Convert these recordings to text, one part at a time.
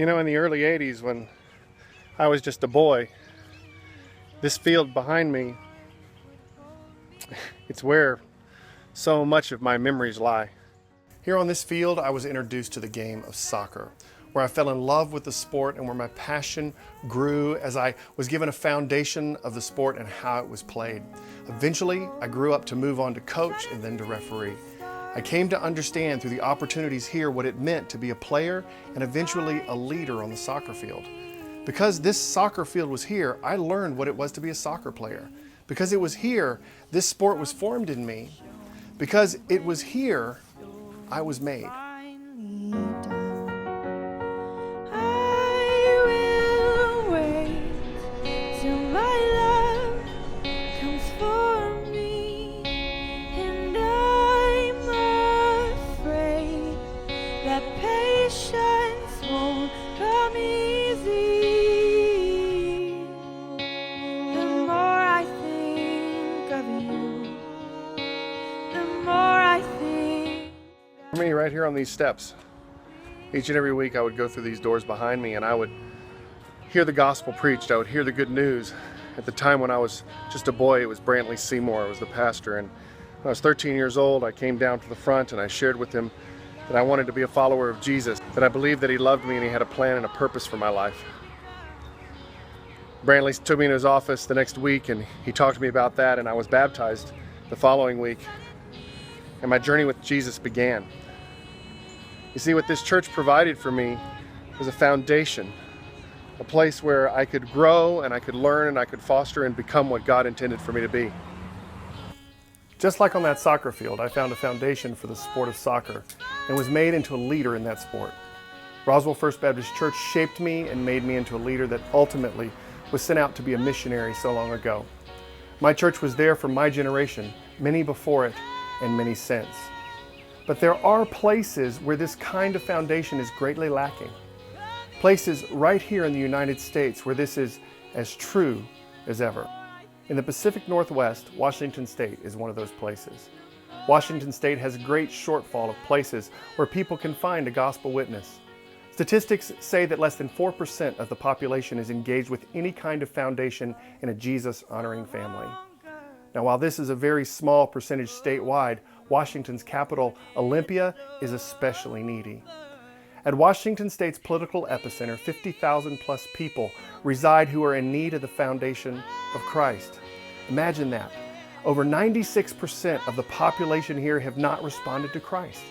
You know, in the early 80s when I was just a boy, this field behind me, it's where so much of my memories lie. Here on this field, I was introduced to the game of soccer, where I fell in love with the sport and where my passion grew as I was given a foundation of the sport and how it was played. Eventually, I grew up to move on to coach and then to referee. I came to understand through the opportunities here what it meant to be a player and eventually a leader on the soccer field. Because this soccer field was here, I learned what it was to be a soccer player. Because it was here, this sport was formed in me. Because it was here, I was made. For me, right here on these steps, each and every week I would go through these doors behind me and I would hear the gospel preached. I would hear the good news. At the time when I was just a boy, it was Brantley Seymour, I was the pastor, and when I was 13 years old, I came down to the front and I shared with him that I wanted to be a follower of Jesus, that I believed that he loved me and he had a plan and a purpose for my life. Brantley took me in his office the next week and he talked to me about that, and I was baptized the following week, and my journey with Jesus began. You see, what this church provided for me was a foundation, a place where I could grow and I could learn and I could foster and become what God intended for me to be. Just like on that soccer field, I found a foundation for the sport of soccer and was made into a leader in that sport. Roswell First Baptist Church shaped me and made me into a leader that ultimately was sent out to be a missionary so long ago. My church was there for my generation, many before it and many since. But there are places where this kind of foundation is greatly lacking. Places right here in the United States where this is as true as ever. In the Pacific Northwest, Washington State is one of those places. Washington State has a great shortfall of places where people can find a gospel witness. Statistics say that less than 4% of the population is engaged with any kind of foundation in a Jesus-honoring family. Now, while this is a very small percentage statewide, Washington's capital, Olympia, is especially needy. At Washington State's political epicenter, 50,000 plus people reside who are in need of the foundation of Christ. Imagine that. Over 96% of the population here have not responded to Christ.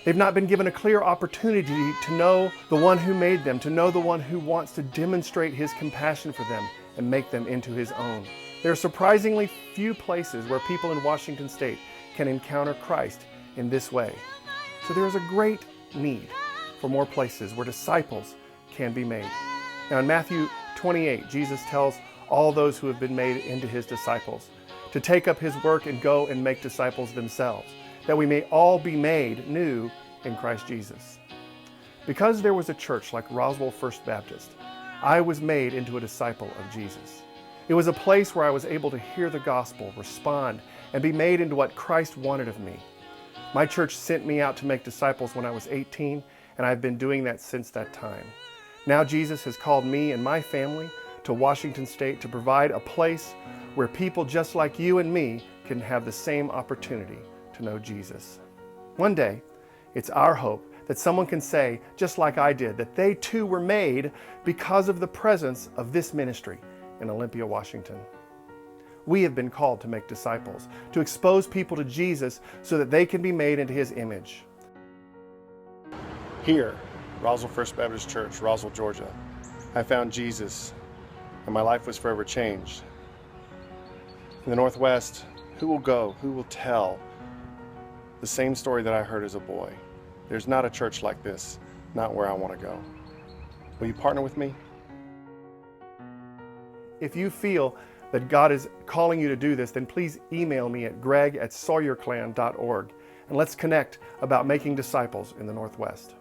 They've not been given a clear opportunity to know the one who made them, to know the one who wants to demonstrate his compassion for them and make them into his own. There are surprisingly few places where people in Washington State can encounter Christ in this way. So there is a great need for more places where disciples can be made. Now in Matthew 28, Jesus tells all those who have been made into his disciples to take up his work and go and make disciples themselves, that we may all be made new in Christ Jesus. Because there was a church like Roswell First Baptist, I was made into a disciple of Jesus. It was a place where I was able to hear the gospel, respond, and be made into what Christ wanted of me. My church sent me out to make disciples when I was 18, and I've been doing that since that time. Now Jesus has called me and my family to Washington State to provide a place where people just like you and me can have the same opportunity to know Jesus. One day, it's our hope that someone can say, just like I did, that they too were made because of the presence of this ministry in Olympia, Washington. We have been called to make disciples, to expose people to Jesus so that they can be made into his image. Here, Roswell First Baptist Church, Roswell, Georgia, I found Jesus and my life was forever changed. In the Northwest, who will go, who will tell the same story that I heard as a boy? There's not a church like this, not where I want to go. Will you partner with me? If you feel that God is calling you to do this, then please email me at greg@sawyerclan.org and let's connect about making disciples in the Northwest.